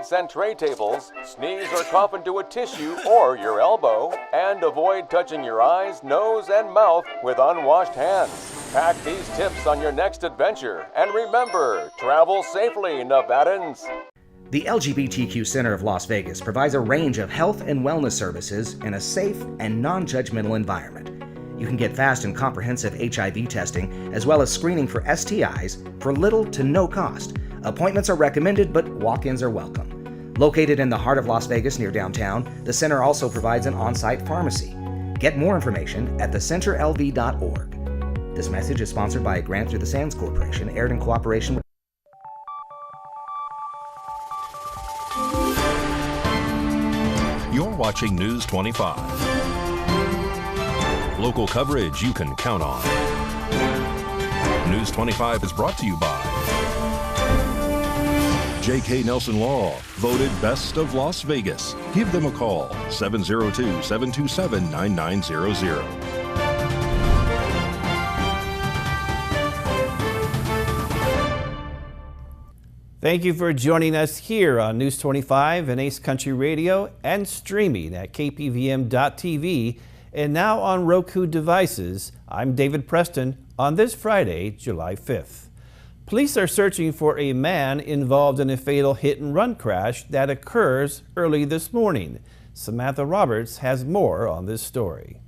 seats and tray tables, sneeze or cough into a tissue or your elbow, and avoid touching your eyes, nose, and mouth with unwashed hands. Pack these tips on your next adventure, and remember, travel safely, Nevadans. The LGBTQ Center of Las Vegas provides a range of health and wellness services in a safe and non-judgmental environment. You can get fast and comprehensive HIV testing, as well as screening for STIs for little to no cost. Appointments are recommended, but walk-ins are welcome. Located in the heart of Las Vegas near downtown, the center also provides an on-site pharmacy. Get more information at thecenterlv.org. This message is sponsored by a grant through the Sands Corporation, aired in cooperation with You're watching News 25. Local coverage you can count on. News 25 is brought to you by J.K. Nelson Law, voted Best of Las Vegas. Give them a call, 702-727-9900. Thank you for joining us here on News 25 and Ace Country Radio and streaming at KPVM.TV and now on Roku devices. I'm David Preston on this Friday, July 5th. Police are searching for a man involved in a fatal hit-and-run crash that occurs early this morning. Samantha Roberts has more on this story.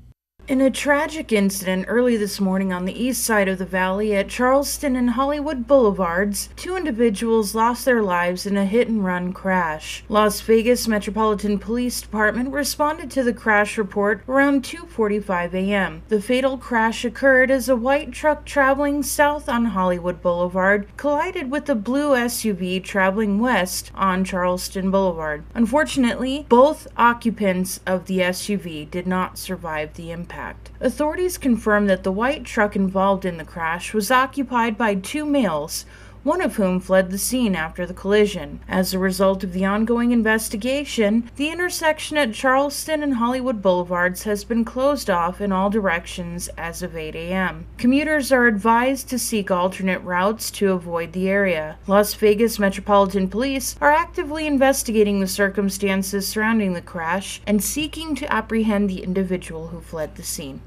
In a tragic incident early this morning on the east side of the valley at Charleston and Hollywood Boulevards, two individuals lost their lives in a hit-and-run crash. Las Vegas Metropolitan Police Department responded to the crash report around 2:45 a.m. The fatal crash occurred as a white truck traveling south on Hollywood Boulevard collided with a blue SUV traveling west on Charleston Boulevard. Unfortunately, both occupants of the SUV did not survive the impact. Authorities confirmed that the white truck involved in the crash was occupied by two males, one of whom fled the scene after the collision. As a result of the ongoing investigation, the intersection at Charleston and Hollywood Boulevards has been closed off in all directions as of 8 a.m. Commuters are advised to seek alternate routes to avoid the area. Las Vegas Metropolitan Police are actively investigating the circumstances surrounding the crash and seeking to apprehend the individual who fled the scene.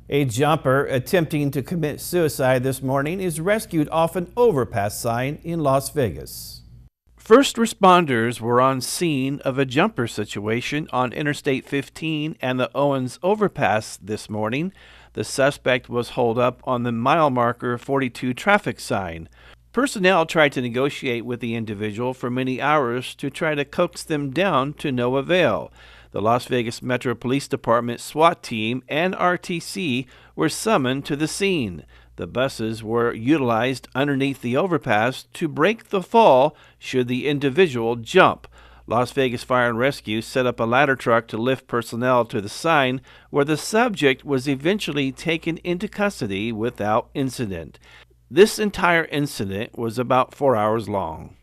A jumper attempting to commit suicide this morning is rescued off an overpass sign in Las Vegas. First responders were on scene of a jumper situation on Interstate 15 and the Owens overpass this morning. The suspect was holed up on the mile marker 42 traffic sign. Personnel tried to negotiate with the individual for many hours to try to coax them down to no avail. The Las Vegas Metro Police Department SWAT team and RTC were summoned to the scene. The buses were utilized underneath the overpass to break the fall should the individual jump. Las Vegas Fire and Rescue set up a ladder truck to lift personnel to the sign, where the subject was eventually taken into custody without incident. This entire incident was about 4 hours long.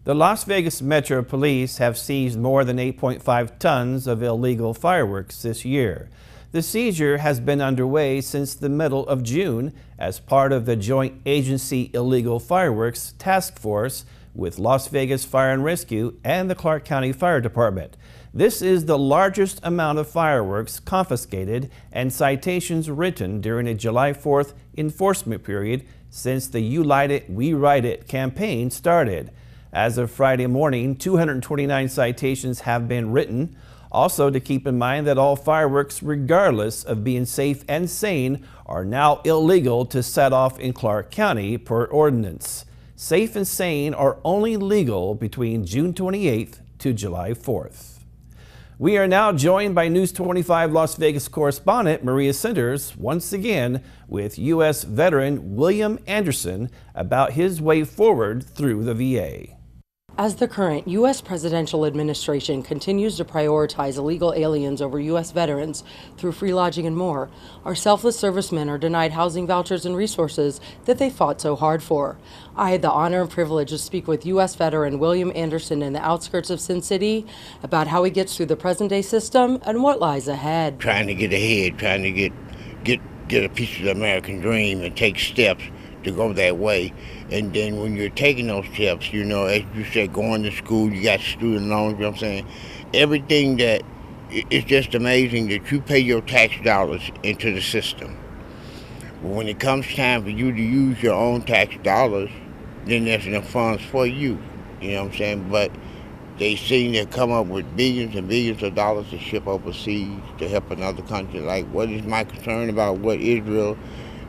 The Las Vegas Metro Police have seized more than 8.5 tons of illegal fireworks this year. The seizure has been underway since the middle of June as part of the Joint Agency Illegal Fireworks Task Force with Las Vegas Fire and Rescue and the Clark County Fire Department. This is the largest amount of fireworks confiscated and citations written during a July 4th enforcement period since the You Light It, We Ride It campaign started. As of Friday morning, 229 citations have been written. Also, to keep in mind that all fireworks, regardless of being safe and sane, are now illegal to set off in Clark County per ordinance. Safe and sane are only legal between June 28th to July 4th. We are now joined by News 25 Las Vegas correspondent Maria Senders once again with U.S. veteran William Anderson about his way forward through the VA. As the current U.S. presidential administration continues to prioritize illegal aliens over U.S. veterans through free lodging and more, our selfless servicemen are denied housing vouchers and resources that they fought so hard for. I had the honor and privilege to speak with U.S. veteran William Anderson in the outskirts of Sin City about how he gets through the present-day system and what lies ahead. Trying to get ahead, trying to get a piece of the American dream and take steps to go that way. And then when you're taking those tips, you know, as you said, going to school, you got student loans, you know what I'm saying? Everything that, it's just amazing that you pay your tax dollars into the system. But when it comes time for you to use your own tax dollars, then there's enough funds for you, you know what I'm saying? But they seem to come up with billions and billions of dollars to ship overseas to help another country. Like, what is my concern about what Israel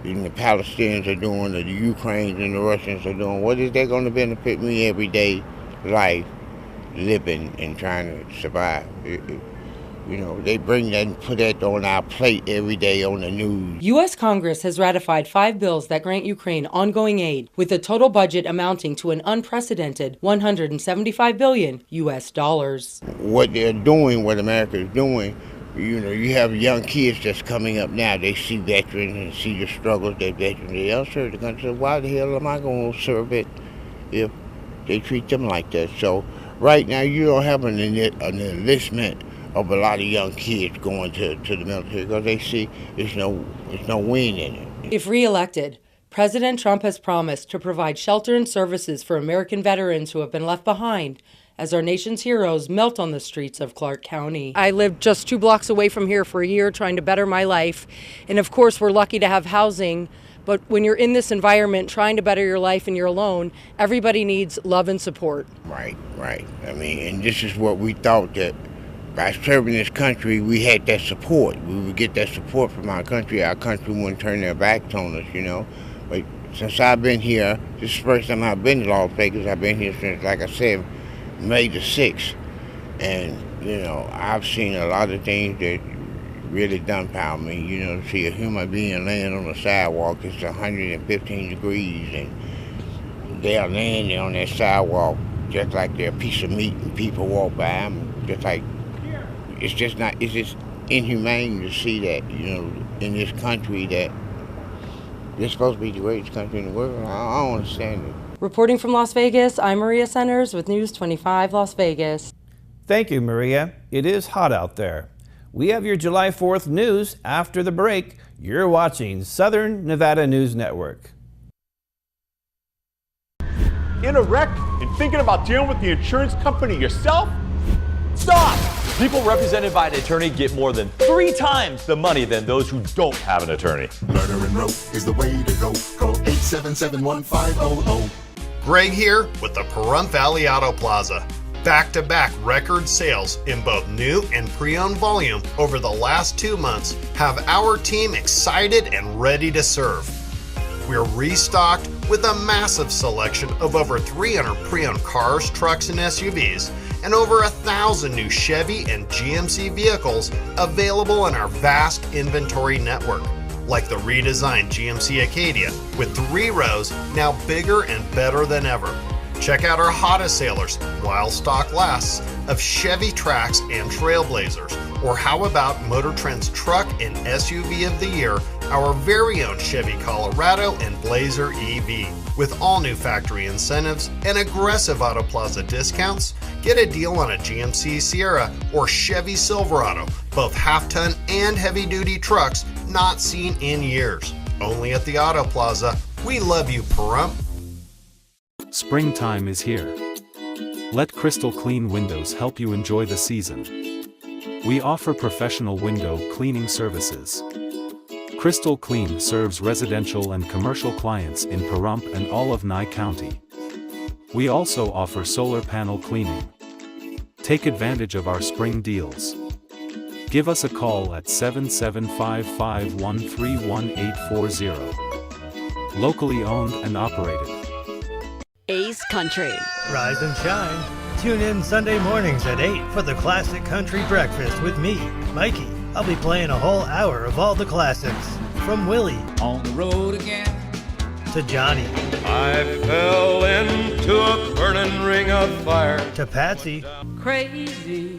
and the Palestinians are doing, or the Ukrainians and the Russians are doing? What is that going to benefit me everyday life, living and trying to survive? You know, they bring that and put that on our plate every day on the news. U.S. Congress has ratified 5 bills that grant Ukraine ongoing aid, with a total budget amounting to an unprecedented $175 billion U.S. dollars. What they're doing, what America is doing, you know, you have young kids that's coming up now. They see veterans and see the struggles that veterans, they'll serve the country. So why the hell am I going to serve it if they treat them like that? So right now you don't have an enlistment of a lot of young kids going to the military because they see there's no win in it. If reelected, President Trump has promised to provide shelter and services for American veterans who have been left behind as our nation's heroes melt on the streets of Clark County. I lived just 2 blocks away from here for a year trying to better my life. And of course, we're lucky to have housing. But when you're in this environment trying to better your life and you're alone, everybody needs love and support. Right. I mean, and this is what we thought, that by serving this country, we had that support. We would get that support from our country wouldn't turn their backs on us, you know. But since I've been here, this is the first time I've been to Las Vegas. I've been here since, like I said, May the 6th. And, you know, I've seen a lot of things that really dumbfound me. You know, to see a human being laying on the sidewalk, it's 115 degrees, and they're laying there on that sidewalk just like they're a piece of meat, and people walk by them just like, it's just inhumane to see that, you know, in this country that this supposed to be the greatest country in the world. I don't understand it. Reporting from Las Vegas, I'm Maria Centers with News 25 Las Vegas. Thank you, Maria. It is hot out there. We have your July 4th news after the break. You're watching Southern Nevada News Network. In a wreck and thinking about dealing with the insurance company yourself? Stop! People represented by an attorney get more than 3 times the money than those who don't have an attorney. Murder and rope is the way to go. Call 877-1500. Greg here with the Pahrump Valley Auto Plaza. Back-to-back record sales in both new and pre-owned volume over the last 2 months have our team excited and ready to serve. We're restocked with a massive selection of over 300 pre-owned cars, trucks, and SUVs, and over 1,000 new Chevy and GMC vehicles available in our vast inventory network, like the redesigned GMC Acadia with 3 rows, now bigger and better than ever. Check out our hottest sailors, while stock lasts, of Chevy Trax and Trailblazers. Or how about Motor Trend's Truck and SUV of the Year, our very own Chevy Colorado and Blazer EV. With all new factory incentives and aggressive Auto Plaza discounts, get a deal on a GMC Sierra or Chevy Silverado, both half-ton and heavy-duty trucks not seen in years. Only at the Auto Plaza. We love you, Pahrump. Springtime is here. Let Crystal Clean Windows help you enjoy the season. We offer professional window cleaning services. Crystal Clean serves residential and commercial clients in Pahrump and all of Nye County. We also offer solar panel cleaning. Take advantage of our spring deals. Give us a call at 775-513-1840. Locally owned and operated. Ace Country. Rise and shine. Tune in Sunday mornings at 8 for the Classic Country Breakfast with me, Mikey. I'll be playing a whole hour of all the classics. From Willie. On the road again. To Johnny. I fell into a burning ring of fire. To Patsy. Crazy.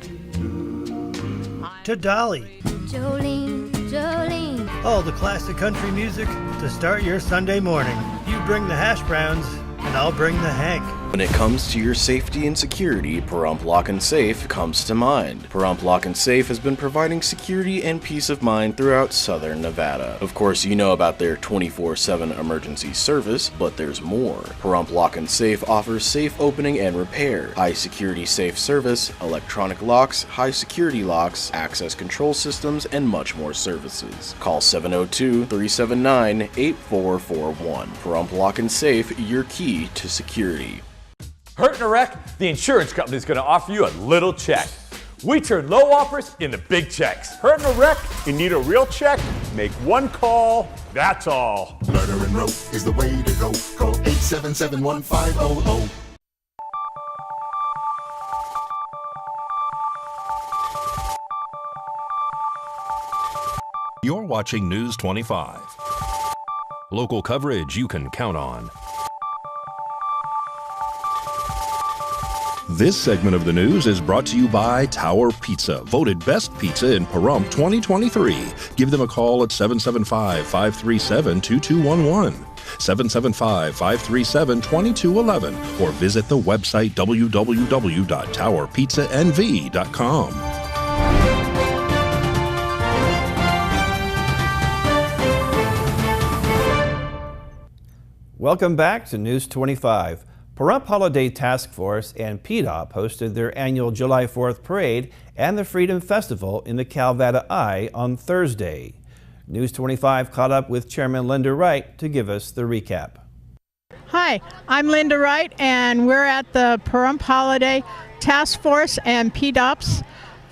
To Dolly. Jolene, Jolene. All the classic country music to start your Sunday morning. You bring the hash browns, and I'll bring the Hank. When it comes to your safety and security, Pahrump Lock and Safe comes to mind. Pahrump Lock and Safe has been providing security and peace of mind throughout southern Nevada. Of course, you know about their 24/7 emergency service, but there's more. Pahrump Lock and Safe offers safe opening and repair, high security safe service, electronic locks, high security locks, access control systems, and much more services. Call 702-379-8441. Pahrump Lock and Safe, your key to security. Hurt in a wreck? The insurance company is going to offer you a little check. We turn low offers into big checks. Hurt in a wreck? You need a real check? Make one call, that's all. Murder and rope is the way to go. Call 877-1500. You're watching News 25. Local coverage you can count on. This segment of the news is brought to you by Tower Pizza, voted best pizza in Pahrump 2023. Give them a call at 775-537-2211, 775-537-2211, or visit the website www.towerpizzanv.com. Welcome back to News 25. Pahrump Holiday Task Force and PDOP hosted their annual July 4th Parade and the Freedom Festival in the Calvada Eye on Thursday. News 25 caught up with Chairman Linda Wright to give us the recap. Hi, I'm Linda Wright, and we're at the Pahrump Holiday Task Force and PDOP's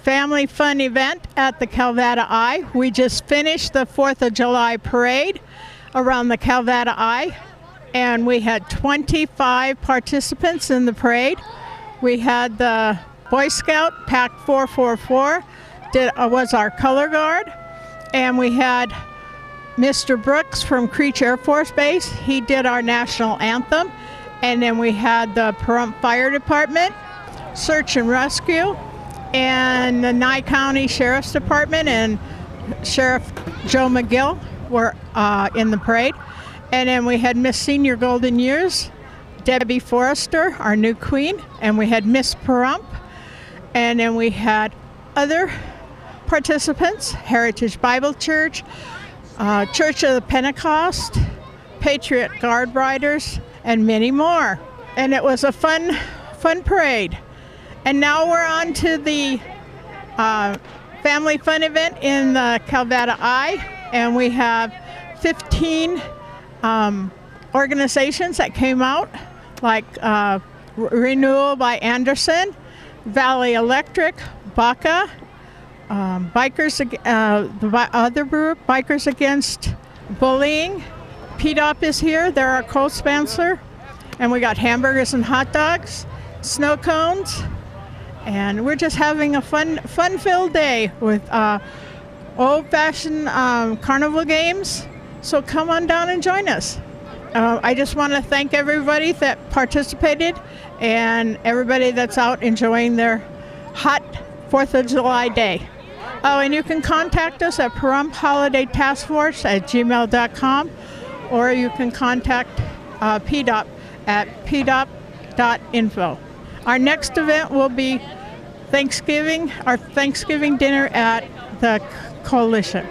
Family Fun event at the Calvada Eye. We just finished the 4th of July Parade around the Calvada Eye, and we had 25 participants in the parade. We had the Boy Scout Pack 444 was our color guard, and we had Mr. Brooks from Creech Air Force Base. He did our national anthem, and then we had the Pahrump Fire Department, Search and Rescue, and the Nye County Sheriff's Department and Sheriff Joe McGill were in the parade. And then we had Miss Senior Golden Years, Debbie Forrester, our new queen, and we had Miss Pahrump. And then we had other participants, Heritage Bible Church, Church of the Pentecost, Patriot Guard Riders, and many more. And it was a fun parade. And now we're on to the Family Fun event in the Calvada Eye, and we have 15 organizations that came out, like Renewal by Anderson, Valley Electric, BACA, the other group, Bikers Against Bullying. PDOP is here, they're our co-sponsor, and we got hamburgers and hot dogs, snow cones, and we're just having a fun-filled day with old-fashioned carnival games. So come on down and join us. I just want to thank everybody that participated and everybody that's out enjoying their hot 4th of July day. Oh, and you can contact us at PahrumphOlidayTaskForce@gmail.com, or you can contact PDOP at pdop.info. Our next event will be our Thanksgiving dinner at the Coalition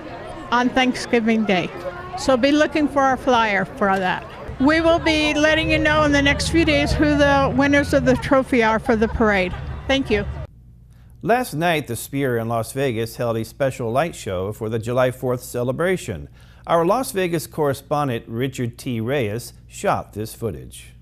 on Thanksgiving Day. So be looking for our flyer for that. We will be letting you know in the next few days who the winners of the trophy are for the parade. Thank you. Last night, the Sphere in Las Vegas held a special light show for the July 4th celebration. Our Las Vegas correspondent, Richard T. Reyes, shot this footage.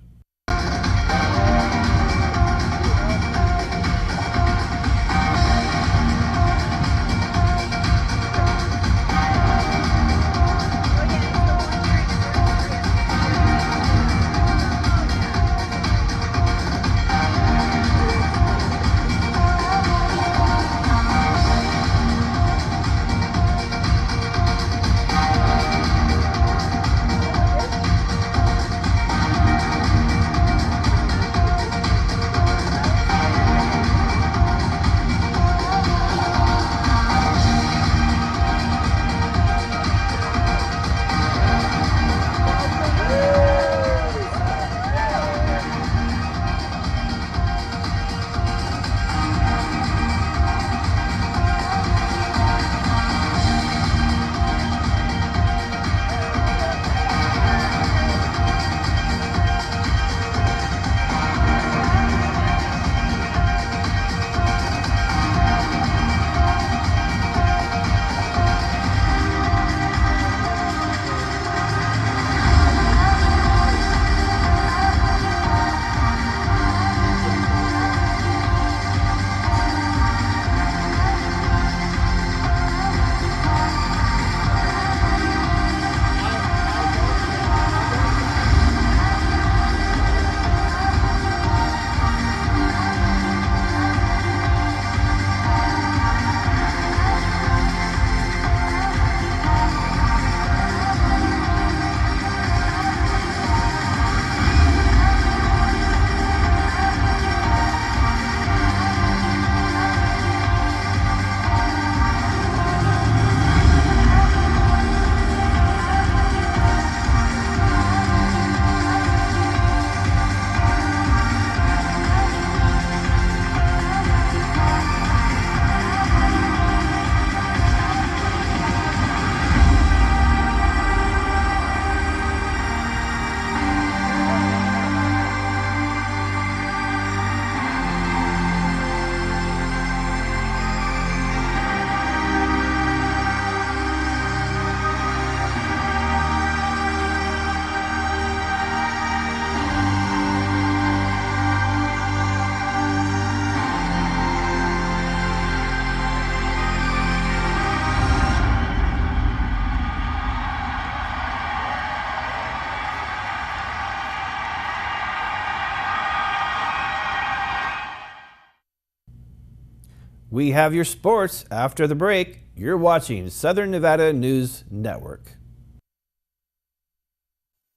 We have your sports after the break. You're watching Southern Nevada News Network.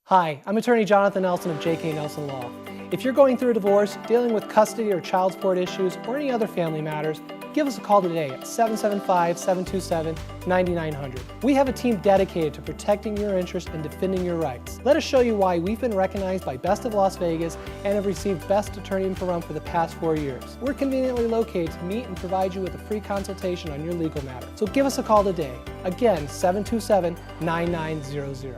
Hi, I'm attorney Jonathan Nelson of J.K. Nelson Law. If you're going through a divorce, dealing with custody or child support issues, or any other family matters, give us a call today at 775-727-9900. We have a team dedicated to protecting your interests and defending your rights. Let us show you why we've been recognized by Best of Las Vegas and have received Best Attorney in Pahrump for the past 4 years. We're conveniently located to meet and provide you with a free consultation on your legal matter. So give us a call today. Again, 727-9900.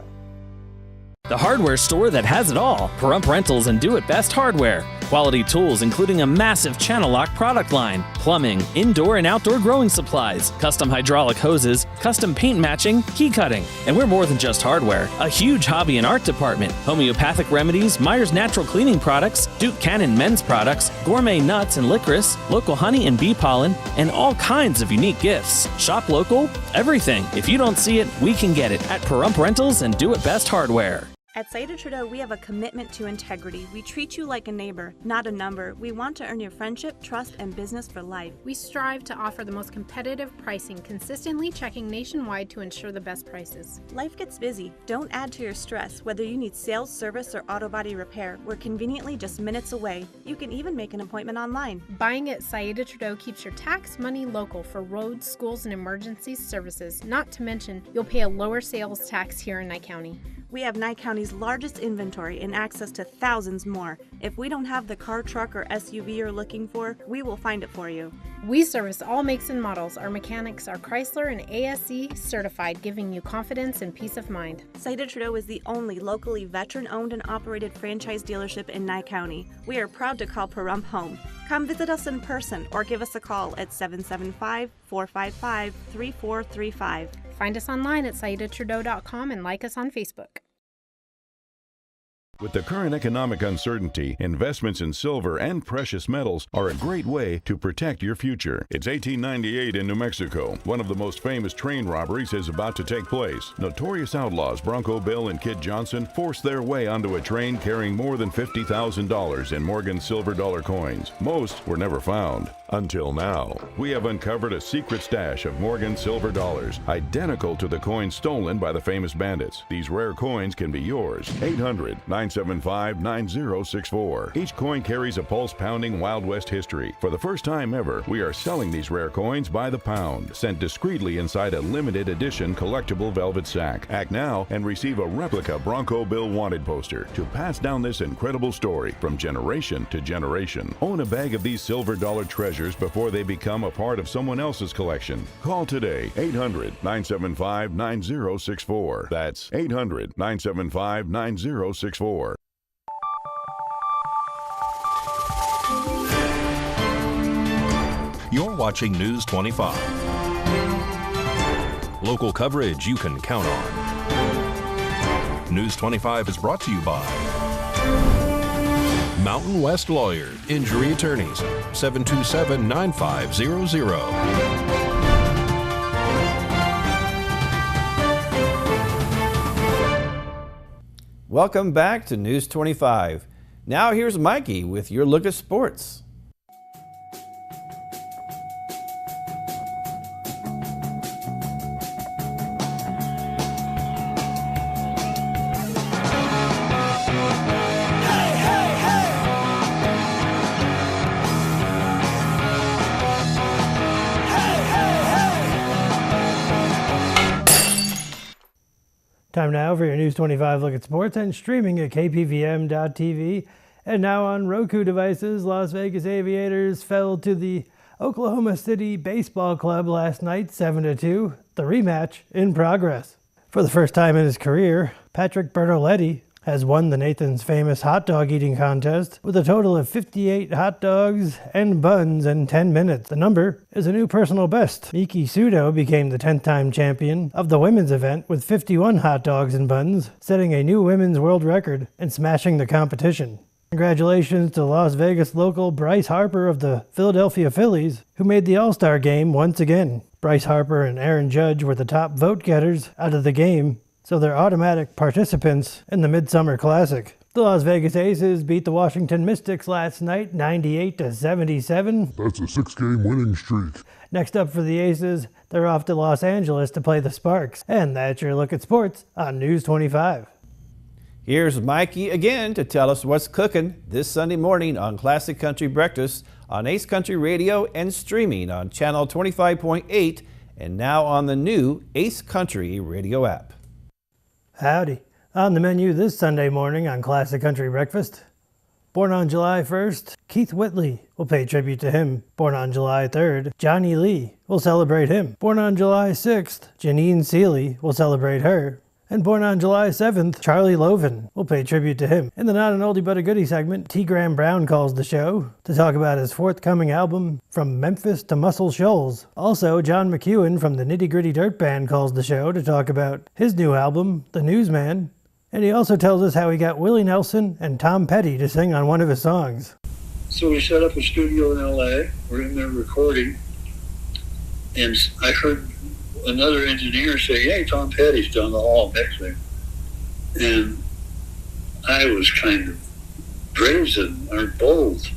The hardware store that has it all. Pahrump Rentals and Do It Best Hardware. Quality tools including a massive channel lock product line, plumbing, indoor and outdoor growing supplies, custom hydraulic hoses, custom paint matching, key cutting. And we're more than just hardware. A huge hobby and art department, homeopathic remedies, Myers Natural Cleaning Products, Duke Cannon men's products, gourmet nuts and licorice, local honey and bee pollen, and all kinds of unique gifts. Shop local, everything. If you don't see it, we can get it at Pahrump Rentals and Do It Best Hardware. At Saida Trudeau, we have a commitment to integrity. We treat you like a neighbor, not a number. We want to earn your friendship, trust, and business for life. We strive to offer the most competitive pricing, consistently checking nationwide to ensure the best prices. Life gets busy. Don't add to your stress. Whether you need sales, service, or auto body repair, we're conveniently just minutes away. You can even make an appointment online. Buying at Saida Trudeau keeps your tax money local for roads, schools, and emergency services. Not to mention, you'll pay a lower sales tax here in Nye County. We have Nye County's largest inventory and access to thousands more. If we don't have the car, truck, or SUV you're looking for, we will find it for you. We service all makes and models. Our mechanics are Chrysler and ASE certified, giving you confidence and peace of mind. Saida Trudeau is the only locally veteran-owned and operated franchise dealership in Nye County. We are proud to call Pahrump home. Come visit us in person or give us a call at 775-455-3435. Find us online at SaidaTrudeau.com and like us on Facebook. With the current economic uncertainty, investments in silver and precious metals are a great way to protect your future. It's 1898 in New Mexico. One of the most famous train robberies is about to take place. Notorious outlaws Bronco Bill and Kid Johnson forced their way onto a train carrying more than $50,000 in Morgan silver dollar coins. Most were never found. Until now, we have uncovered a secret stash of Morgan silver dollars, identical to the coins stolen by the famous bandits. These rare coins can be yours. 800-975-9064. Each coin carries a pulse-pounding Wild West history. For the first time ever, we are selling these rare coins by the pound, sent discreetly inside a limited edition collectible velvet sack. Act now and receive a replica Bronco Bill wanted poster to pass down this incredible story from generation to generation. Own a bag of these silver dollar treasures before they become a part of someone else's collection. Call today, 800-975-9064. That's 800-975-9064. You're watching News 25. Local coverage you can count on. News 25 is brought to you by Mountain West Lawyer, Injury Attorneys, 727-9500. Welcome back to News 25. Now here's Mikey with your look at sports. Time now for your News 25 look at sports and streaming at KPVM.TV. And now on Roku devices, Las Vegas Aviators fell to the Oklahoma City Baseball Club last night, 7-2. The rematch in progress. For the first time in his career, Patrick Bertoletti has won the Nathan's Famous hot dog eating contest with a total of 58 hot dogs and buns in 10 minutes. The number is a new personal best. Miki Sudo became the 10th time champion of the women's event with 51 hot dogs and buns, setting a new women's world record and smashing the competition. Congratulations to Las Vegas local Bryce Harper of the Philadelphia Phillies, who made the All-Star game once again. Bryce Harper and Aaron Judge were the top vote getters out of the game, so they're automatic participants in the Midsummer Classic. The Las Vegas Aces beat the Washington Mystics last night 98-77. That's a 6-game winning streak. Next up for the Aces, they're off to Los Angeles to play the Sparks. And that's your look at sports on News 25. Here's Mikey again to tell us what's cooking this Sunday morning on Classic Country Breakfast on Ace Country Radio and streaming on Channel 25.8 and now on the new Ace Country Radio app. Howdy. On the menu this Sunday morning on Classic Country Breakfast. Born on July 1st, Keith Whitley will pay tribute to him. Born on July 3rd, Johnny Lee will celebrate him. Born on July 6th, Janine Seeley will celebrate her. And born on July 7th, Charlie Loven will pay tribute to him. In the Not an Oldie But a Goodie segment, T. Graham Brown calls the show to talk about his forthcoming album, From Memphis to Muscle Shoals. Also, John McEwen from the Nitty Gritty Dirt Band calls the show to talk about his new album, The Newsman. And he also tells us how he got Willie Nelson and Tom Petty to sing on one of his songs. So we set up a studio in L.A. We're in there recording. And I heard another engineer say, hey, Tom Petty's down the hall mixing. And I was kind of brazen or bold.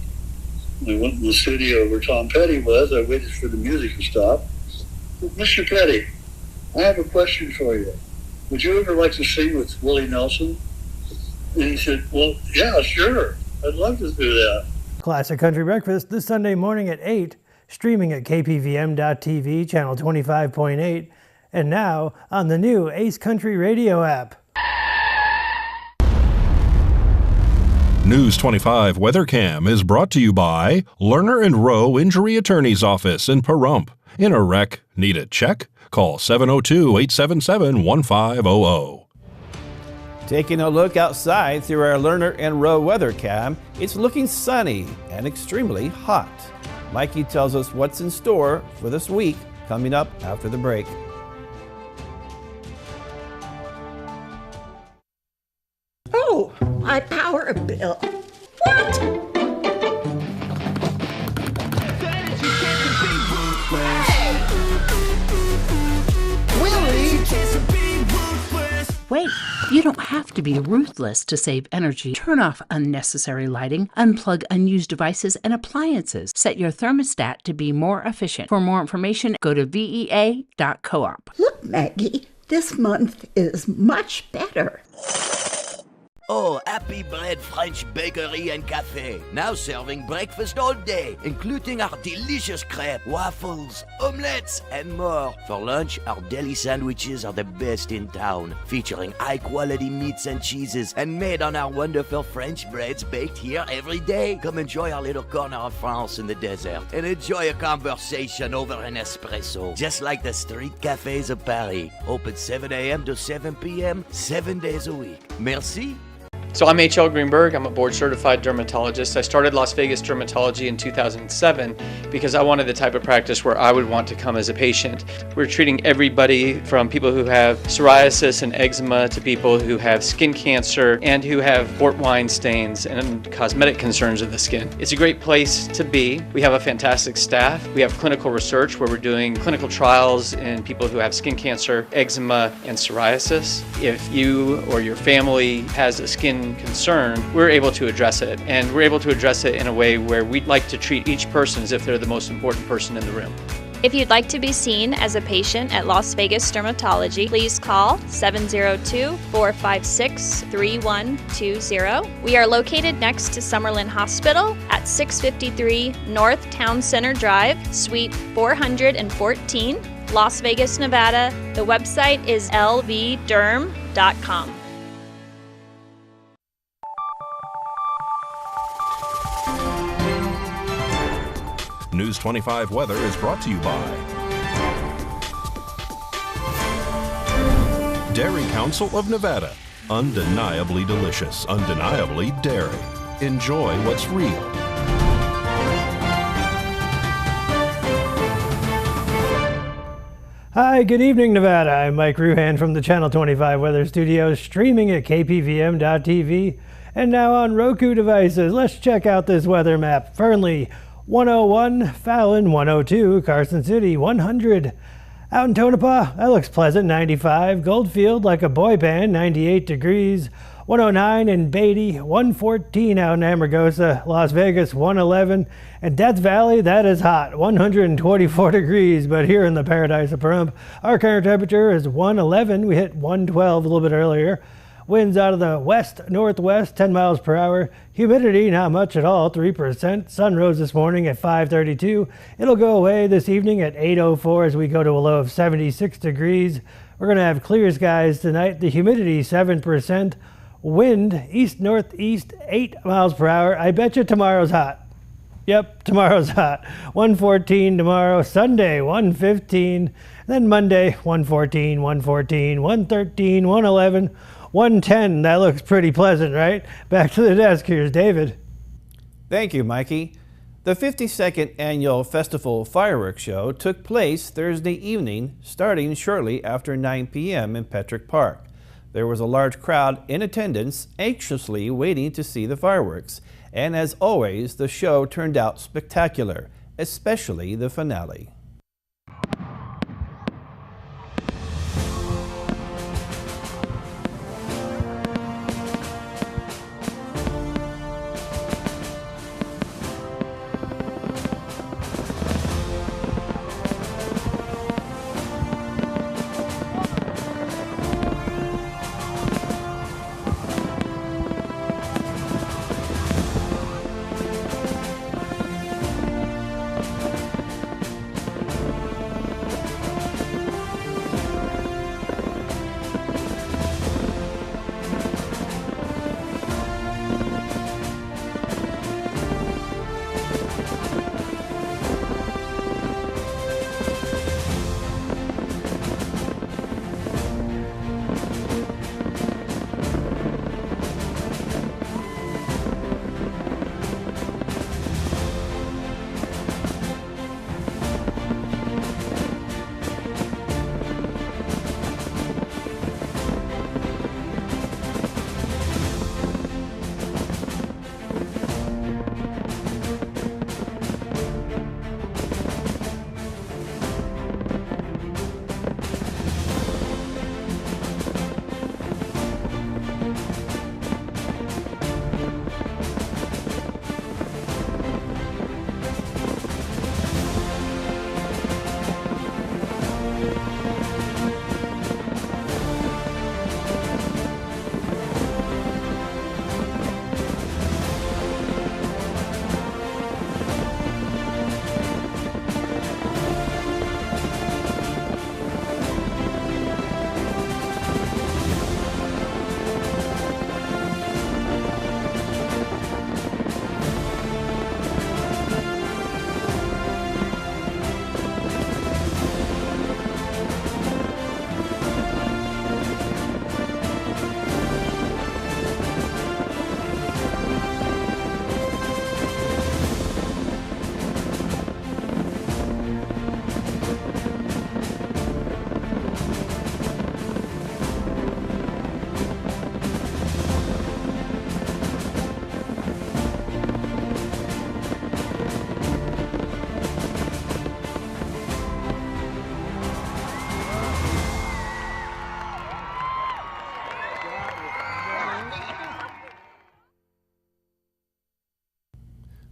I went in the studio where Tom Petty was. I waited for the music to stop. Mr. Petty, I have a question for you. Would you ever like to sing with Willie Nelson? And he said, well, yeah, sure. I'd love to do that. Classic Country Breakfast this Sunday morning at 8, streaming at KPVM.TV, channel 25.8, and now on the new Ace Country Radio app. News 25 WeatherCam is brought to you by Lerner and Rowe Injury Attorney's Office in Pahrump. In a wreck, need a check? Call 702-877-1500. Taking a look outside through our Lerner and Rowe weather cam, it's looking sunny and extremely hot. Mikey tells us what's in store for this week coming up after the break. Oh, my power bill. What? Wait, you don't have to be ruthless to save energy. Turn off unnecessary lighting, unplug unused devices and appliances. Set your thermostat to be more efficient. For more information, go to vea.coop. Look, Maggie, this month is much better. Oh, Happy Bread French Bakery and Cafe. Now serving breakfast all day, including our delicious crepe, waffles, omelets, and more. For lunch, our deli sandwiches are the best in town, featuring high-quality meats and cheeses, and made on our wonderful French breads baked here every day. Come enjoy our little corner of France in the desert, and enjoy a conversation over an espresso, just like the street cafes of Paris. Open 7 a.m. to 7 p.m., 7 days a week. Merci. So I'm H.L. Greenberg. I'm a board-certified dermatologist. I started Las Vegas Dermatology in 2007 because I wanted the type of practice where I would want to come as a patient. We're treating everybody from people who have psoriasis and eczema to people who have skin cancer and who have port wine stains and cosmetic concerns of the skin. It's a great place to be. We have a fantastic staff. We have clinical research where we're doing clinical trials in people who have skin cancer, eczema, and psoriasis. If you or your family has a skin concern, we're able to address it, and we're able to address it in a way where we'd like to treat each person as if they're the most important person in the room. If you'd like to be seen as a patient at Las Vegas Dermatology, please call 702-456-3120. We are located next to Summerlin Hospital at 653 North Town Center Drive, Suite 414, Las Vegas, Nevada. The website is lvderm.com. News 25 Weather is brought to you by Dairy Council of Nevada. Undeniably delicious, undeniably dairy. Enjoy what's real. Hi, good evening, Nevada. I'm Mike Ruhan from the Channel 25 Weather Studios, streaming at KPVM.TV and now on Roku devices. Let's check out this weather map. Fernley, 101, Fallon, 102, Carson City, 100. Out in Tonopah, that looks pleasant, 95. Goldfield, like a boy band, 98 degrees. 109 in Beatty, 114 out in Amargosa, Las Vegas 111, and Death Valley, that is hot, 124 degrees, but here in the paradise of Pahrump, our current temperature is 111. We hit 112 a little bit earlier. Winds out of the west-northwest, 10 miles per hour. Humidity, not much at all, 3%. Sun rose this morning at 5:32. It'll go away this evening at 8:04 as we go to a low of 76 degrees. We're going to have clear skies tonight. The humidity, 7%. Wind, east-northeast, 8 miles per hour. I bet you tomorrow's hot. Yep, tomorrow's hot. 114 tomorrow, Sunday, 115. Then Monday, 114, 114, 113, 111, 110. That looks pretty pleasant, right? Back to the desk. Here's David. Thank you, Mikey. The 52nd Annual Festival Fireworks Show took place Thursday evening, starting shortly after 9 p.m. in Petrick Park. There was a large crowd in attendance, anxiously waiting to see the fireworks. And as always, the show turned out spectacular, especially the finale.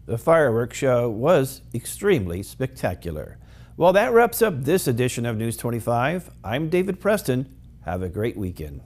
The fireworks show was extremely spectacular. Well, that wraps up this edition of News 25. I'm David Preston. Have a great weekend.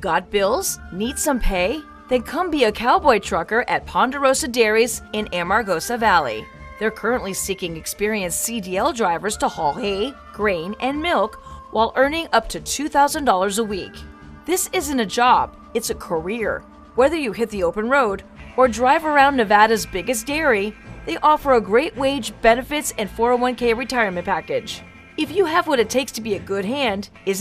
Got bills? Need some pay? Then come be a cowboy trucker at Ponderosa Dairies in Amargosa Valley. They're currently seeking experienced CDL drivers to haul hay, grain, and milk while earning up to $2,000 a week. This isn't a job, it's a career. Whether you hit the open road or drive around Nevada's biggest dairy, they offer a great wage, benefits, and 401k retirement package. If you have what it takes to be a good hand, isn't